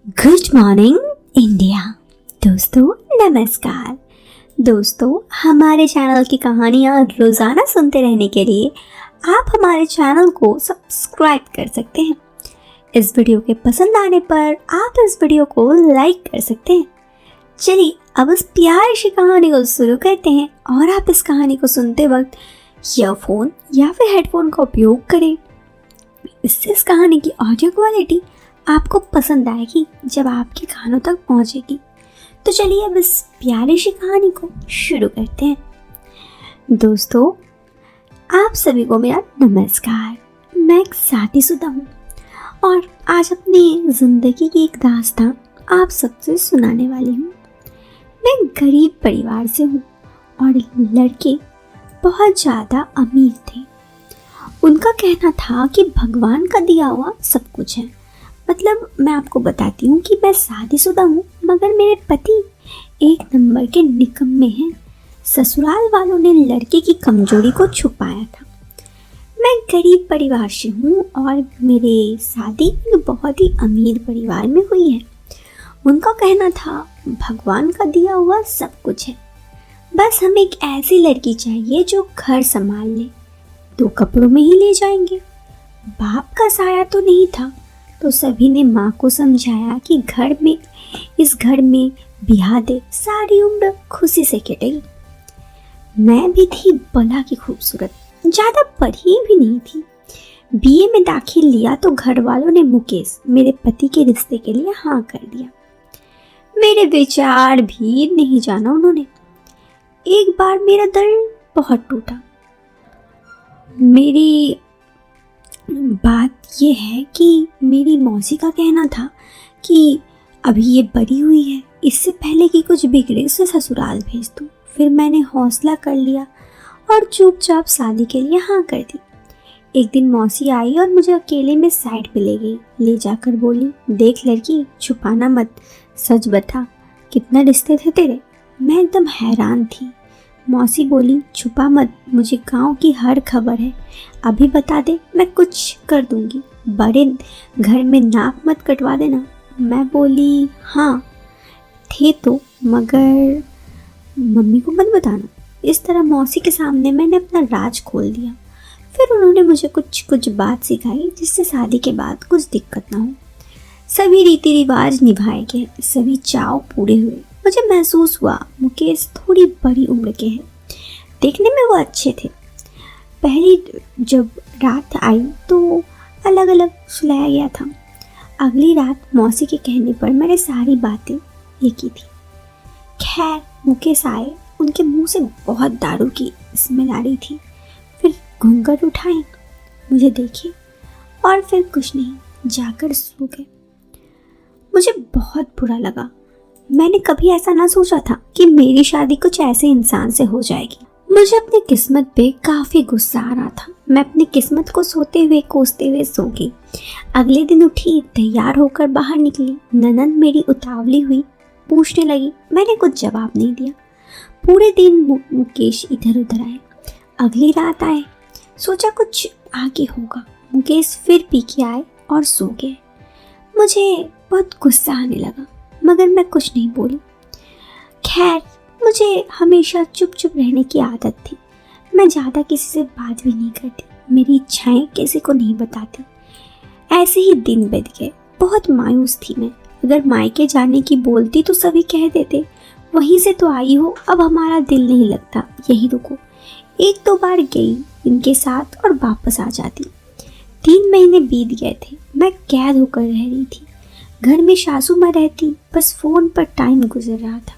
Good morning India. दोस्तों नमस्कार। दोस्तों हमारे चैनल की कहानियाँ रोज़ाना सुनते रहने के लिए आप हमारे चैनल को सब्सक्राइब कर सकते हैं। इस वीडियो के पसंद आने पर आप इस वीडियो को लाइक कर सकते हैं। चलिए अब इस प्यारी सी कहानी को शुरू करते हैं और आप इस कहानी को सुनते वक्त ईयरफोन या फिर हेडफोन का उपयोग करें। इससे इस कहानी की ऑडियो क्वालिटी आपको पसंद आएगी जब आपके कानों तक पहुंचेगी। तो चलिए अब इस प्यारी सी कहानी को शुरू करते हैं। दोस्तों आप सभी को मेरा नमस्कार। मैं एक शादीशुदा हूँ और आज अपनी ज़िंदगी की एक दास्तान आप सबसे सुनाने वाली हूँ। मैं गरीब परिवार से हूँ और लड़के बहुत ज़्यादा अमीर थे। उनका कहना था कि भगवान का दिया हुआ सब कुछ है। मतलब मैं आपको बताती हूँ कि मैं शादीशुदा हूँ मगर मेरे पति एक नंबर के निकम्मे हैं। ससुराल वालों ने लड़के की कमजोरी को छुपाया था। मैं गरीब परिवार से हूँ और मेरे शादी एक बहुत ही अमीर परिवार में हुई है। उनका कहना था भगवान का दिया हुआ सब कुछ है, बस हमें एक ऐसी लड़की चाहिए जो घर संभाल ले, 2 कपड़ों में ही ले जाएंगे। बाप का साया तो नहीं था तो सभी ने माँ को समझाया कि इस घर में ब्याह दे, सारी उम्र खुशी से कटेगी। मैं भी थी बला की खूबसूरत, ज़्यादा पढ़ी भी नहीं थी। बीए में दाखिल लिया तो घर वालों ने मुकेश मेरे पति के रिश्ते के लिए हाँ कर दिया। मेरे विचार भी नहीं जाना उन्होंने। एक बार मेरा दिल बहुत टूटा। मेरी बात ये है कि मेरी मौसी का कहना था कि अभी ये बड़ी हुई है, इससे पहले कि कुछ बिगड़े उसे ससुराल भेज दूँ। फिर मैंने हौसला कर लिया और चुपचाप शादी के लिए हाँ कर दी। एक दिन मौसी आई और मुझे अकेले में साइड पे ले गई। ले जाकर बोली, देख लड़की, छुपाना मत, सच बता, कितने रिश्ते थे तेरे? मैं एकदम हैरान थी। मौसी बोली, छुपा मत, मुझे गांव की हर खबर है, अभी बता दे, मैं कुछ कर दूंगी। बड़े घर में नाक मत कटवा देना। मैं बोली, हाँ थे तो, मगर मम्मी को मत बताना। इस तरह मौसी के सामने मैंने अपना राज खोल दिया। फिर उन्होंने मुझे कुछ बात सिखाई जिससे शादी के बाद कुछ दिक्कत ना हो। सभी रीति रिवाज निभाए गए, सभी चाव पूरे हुए। मुझे महसूस हुआ मुकेश थोड़ी बड़ी उम्र के हैं, देखने में वो अच्छे थे। पहली जब रात आई तो अलग अलग सुलाया गया था। अगली रात मौसी के कहने पर मैंने सारी बातें ये की थी। खैर मुकेश आए, उनके मुंह से बहुत दारू की स्मेल आ रही थी। फिर घूंघट उठाए, मुझे देखे और फिर कुछ नहीं, जाकर सो गए। मुझे बहुत बुरा लगा। मैंने कभी ऐसा ना सोचा था कि मेरी शादी कुछ ऐसे इंसान से हो जाएगी। मुझे अपनी किस्मत पे काफ़ी गुस्सा आ रहा था। मैं अपनी किस्मत को सोते हुए कोसते हुए सो गई। अगले दिन उठी, तैयार होकर बाहर निकली। ननद मेरी उतावली हुई, पूछने लगी। मैंने कुछ जवाब नहीं दिया। पूरे दिन मुकेश इधर उधर आए। अगली रात आए, सोचा कुछ आगे होगा। मुकेश फिर पी के आए और सो गए। मुझे बहुत गुस्सा आने लगा मगर मैं कुछ नहीं बोली। खैर मुझे हमेशा चुप चुप रहने की आदत थी। मैं ज़्यादा किसी से बात भी नहीं करती, मेरी इच्छाएं किसी को नहीं बताती। ऐसे ही दिन बीत गए। बहुत मायूस थी मैं। अगर मायके जाने की बोलती तो सभी कह देते, वहीं से तो आई हो, अब हमारा दिल नहीं लगता, यहीं रुको। 1-2 बार गई इनके साथ और वापस आ जाती। 3 महीने बीत गए थे। मैं कैद होकर रह रही थी। घर में सासू माँ रहती, बस फ़ोन पर टाइम गुजर रहा था।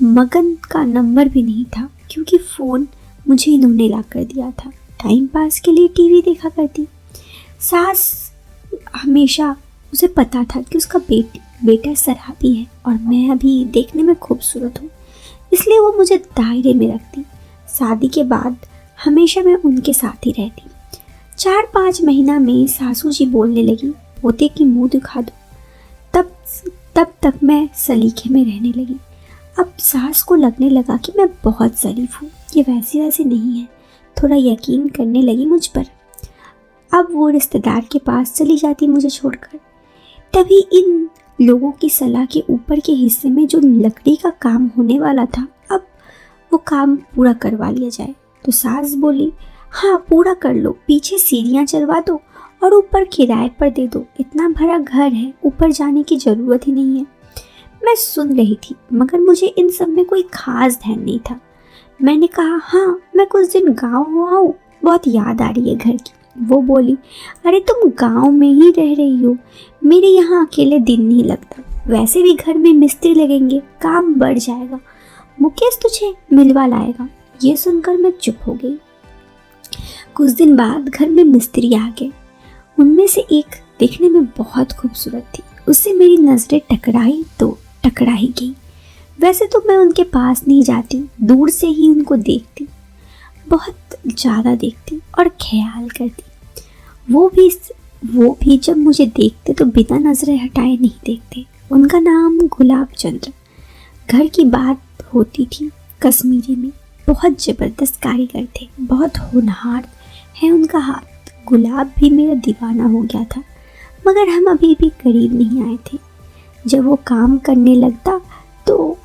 मगन का नंबर भी नहीं था क्योंकि फ़ोन मुझे इन्होंने ला कर दिया था। टाइम पास के लिए टीवी देखा करती। सास हमेशा उसे पता था कि उसका बेटा शराबी है और मैं अभी देखने में खूबसूरत हूँ, इसलिए वो मुझे दायरे में रखती। शादी के बाद हमेशा मैं उनके साथ ही रहती। 4-5 महीना में सासू जी बोलने लगी, पोते की मुँह दिखा दो। तब तक मैं सलीके में रहने लगी। अब सास को लगने लगा कि मैं बहुत ज़रीफ हूँ, ये वैसे नहीं है। थोड़ा यकीन करने लगी मुझ पर। अब वो रिश्तेदार के पास चली जाती मुझे छोड़कर। तभी इन लोगों की सलाह के ऊपर के हिस्से में जो लकड़ी का काम होने वाला था, अब वो काम पूरा करवा लिया जाए। तो सास बोली, हाँ पूरा कर लो, पीछे सीढ़ियाँ चढ़वा दो और ऊपर किराए पर दे दो, इतना बड़ा घर है, ऊपर जाने की ज़रूरत ही नहीं है। मैं सुन रही थी मगर मुझे इन सब में कोई खास ध्यान नहीं था। मैंने कहा, हाँ मैं कुछ दिन गाँव आऊँ, बहुत याद आ रही है घर की। वो बोली, अरे तुम गांव में ही रह रही हो, मेरे यहाँ अकेले दिन नहीं लगता, वैसे भी घर में मिस्त्री लगेंगे, काम बढ़ जाएगा, मुकेश तुझे मिलवा लाएगा। ये सुनकर मैं चुप हो गई। कुछ दिन बाद घर में मिस्त्री आ गए। उनमें से एक देखने में बहुत खूबसूरत थी, उससे मेरी नज़रें टकराई तो टकरा ही गई। वैसे तो मैं उनके पास नहीं जाती, दूर से ही उनको देखती, बहुत ज़्यादा देखती और ख्याल करती। वो भी जब मुझे देखते तो बिना नजरें हटाए नहीं देखते। उनका नाम गुलाब चंद्र। घर की बात होती थी कश्मीरी में, बहुत ज़बरदस्त कारीगर थे, बहुत होनहार है उनका हाथ। गुलाब भी मेरा दीवाना हो गया था, मगर हम अभी भी करीब नहीं आए थे। जब वो काम करने लगता तो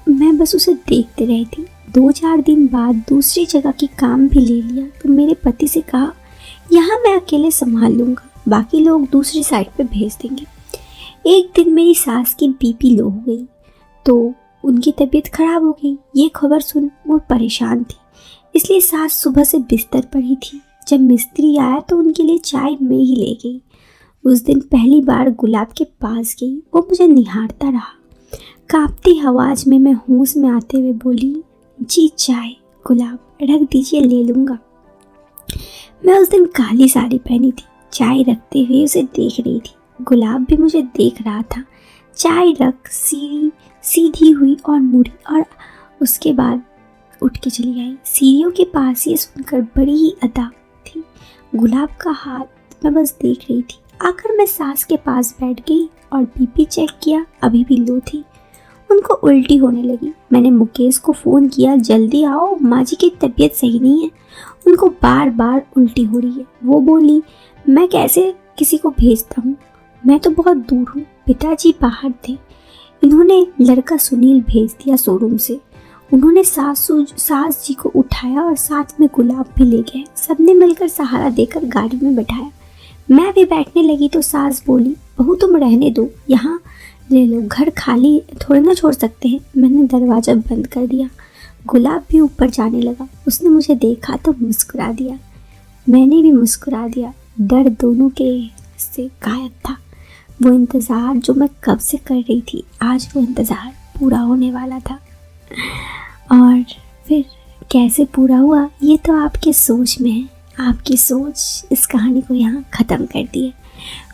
मैं बस उसे देखते रहती। 2-4 दिन बाद दूसरी जगह की काम भी ले लिया तो मेरे पति से कहा, यहाँ मैं अकेले संभाल लूँगा, बाकी लोग दूसरी साइड पे भेज देंगे। एक दिन मेरी सास की बीपी लो हो गई तो उनकी तबीयत खराब हो गई। ये खबर सुन वो परेशान थी, इसलिए सास सुबह से बिस्तर पर ही थी। जब मिस्त्री आया तो उनके लिए चाय मैं ही ले गई। उस दिन पहली बार गुलाब के पास गई, वो मुझे निहारता रहा। कांपती आवाज़ में मैं होश में आते हुए बोली, जी चाय। गुलाब, रख दीजिए, ले लूँगा। मैं उस दिन काली साड़ी पहनी थी, चाय रखते हुए उसे देख रही थी। गुलाब भी मुझे देख रहा था। चाय रख सीधी हुई और मुड़ी और उसके बाद उठ के चली आई। सीढ़ियों के पास ये सुनकर बड़ी ही अदा थी। गुलाब का हाथ मैं बस देख रही थी। आकर मैं सास के पास बैठ गई और बीपी चेक किया, अभी भी लो थी। उनको उल्टी होने लगी। मैंने मुकेश को फ़ोन किया, जल्दी आओ, माँ जी की तबीयत सही नहीं है, उनको बार बार उल्टी हो रही है। वो बोली, मैं कैसे किसी को भेजता हूँ, मैं तो बहुत दूर हूँ, पिताजी बाहर थे, इन्होंने लड़का सुनील भेज दिया शोरूम से। उन्होंने सास जी को उठाया और साथ में गुलाब भी ले गए। सबने मिलकर सहारा देकर गाड़ी में बैठाया। मैं भी बैठने लगी तो सास बोली, बहू तुम रहने दो, यहाँ ले लो, घर खाली थोड़े ना छोड़ सकते हैं। मैंने दरवाज़ा बंद कर दिया। गुलाब भी ऊपर जाने लगा। उसने मुझे देखा तो मुस्कुरा दिया, मैंने भी मुस्कुरा दिया। डर दोनों के से गायब था। वो इंतज़ार जो मैं कब से कर रही थी, आज वो इंतज़ार पूरा होने वाला था। और फिर कैसे पूरा हुआ ये तो आपके सोच में है। आपकी सोच इस कहानी को यहाँ ख़त्म करती है।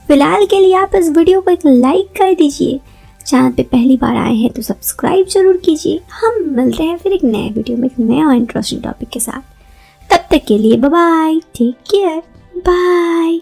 फिलहाल के लिए आप इस वीडियो को एक लाइक कर दीजिए। चैनल पे पहली बार आए हैं तो सब्सक्राइब जरूर कीजिए। हम मिलते हैं फिर एक नए वीडियो में एक नए और इंटरेस्टिंग टॉपिक के साथ। तब तक के लिए bye bye, take care, bye.